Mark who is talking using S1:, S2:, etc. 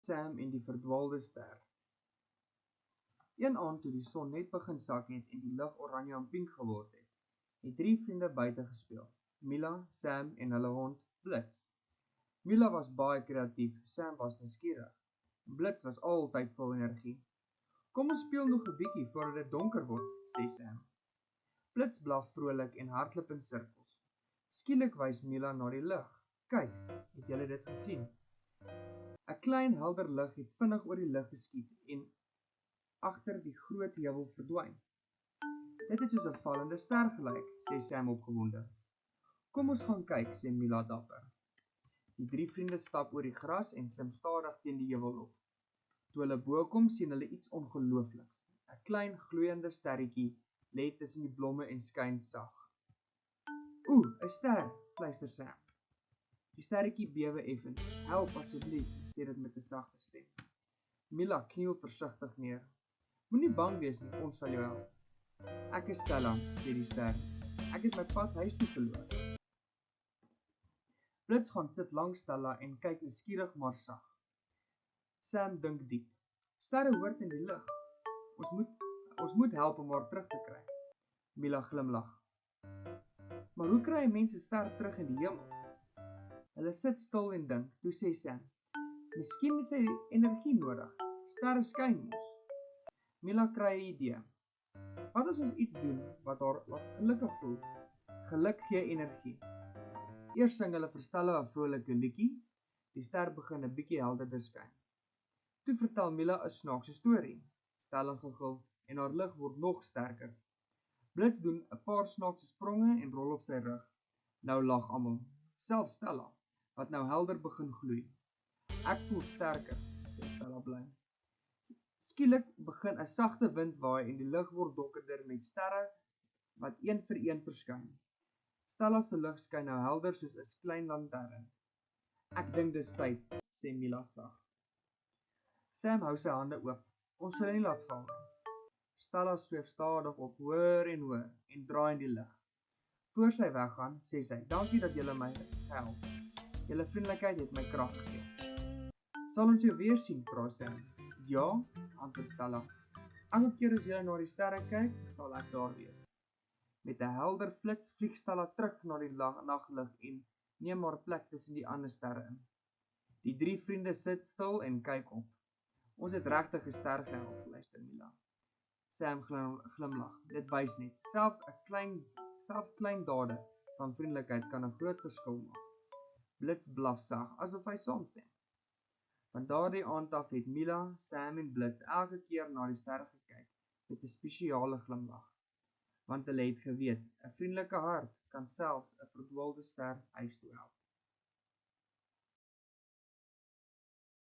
S1: Sam en die verdwaalde ster. Een aand toe die son net begin sak het en die lug oranje en pink geword het 3 vriende buite gespeel. Mila, Sam en hulle hond Blits. Mila was baie kreatief, Sam was nuuskierig. Blits was altyd vol energie. Kom ons speel nog 'n bietjie voordat dit donker word, sê Sam. Blits blaf vrolik en hardloop in sirkels. Skielik wys Mila na die lig. Kyk, het julle dit gesien? 'n Klein helder lig het vinnig oor die lug geskiet en agter die groot heuwel verdwyn. Dit het soos 'n vallende ster gelyk, sê Sam opgewonde. Kom ons gaan kyk, sê Mila dapper. Die 3 vriende stap oor die gras en klim stadig teen die heuwel op. Toe hulle bo kom, sien hulle iets ongeloofliks. 'n Klein gloeiende sterretjie lê tussen die blomme en skyn sag. "Oeh, 'n ster," fluister Sam. Die sterretjie bewe effens. "Help asseblief," sê dit met 'n sagte stem. Mila kniel versigtig neer. "Moenie bang wees nie, ons sal jou help." "Ek is Stella," sê die ster. "Ek het my pad huis toe verloor." Blits gaan sit langs Stella en kyk nuuskierig maar sag. Sam dink diep. "Sterre hoort in die lug. Ons moet help om haar terug te kry." Mila glimlag. "Maar hoe kry 'n mens 'n ster terug in die hemel?" Hulle sit stil en dink. Toe sê Sam, "Miskien het sy energie nodig. Sterre skyn mos." Mila kry 'n idee. "Wat as ons iets doen wat haar laat gelukkig voel? Geluk gee energie." Eers sing hulle vir Stella 'n vrolike liedjie. Die ster begin 'n bietjie helderder skyn. Toe vertel Mila 'n snaakse storie. Stella gegil en haar lig word nog sterker. Blits doen 'n paar snaakse spronge en rol op sy rug. Nou lag almal, selfs Stella, wat nou helder begin gloei. "Ek voel sterker," sê Stella bly. Skielik begin 'n sagte wind waai en die lug word donkerder met sterre wat een vir een verskyn. Stella se lig skyn nou helder soos 'n klein lantern. "Ek dink dis tyd," sê Mila sag. Sam hou sy hande oop. "Ons sal nie laat val nie." Stella sweef stadig op hoër en hoër en draai in die lug. Voor sy weggaan, sê sy, "Dankie dat julle my gehelp. Julle vriendelikheid het my krag gegee." "Sal ons jou weer sien?" vra Sam. "Ja," antwoord Stella. "Elke keer as jy na die sterre kyk, sal ek daar wees." Met 'n helder flits vlieg Stella terug na die naglig en neem haar plek tussen die ander sterre in. Die 3 vriende sit stil en kyk op. "Ons het regtig 'n ster gehelp," luister Mila. Sam glimlag. "Dit wys net, selfs klein dade van vriendelikheid kan 'n groot verskil maak." Blits blaf sag, asof hy saamstem. Van daardie aand af het Mila, Sam en Blits elke keer na die sterre gekyk met 'n spesiale glimlag. Want hulle het geweet, 'n vriendelike hart kan selfs 'n verdwaalde ster huis toe help.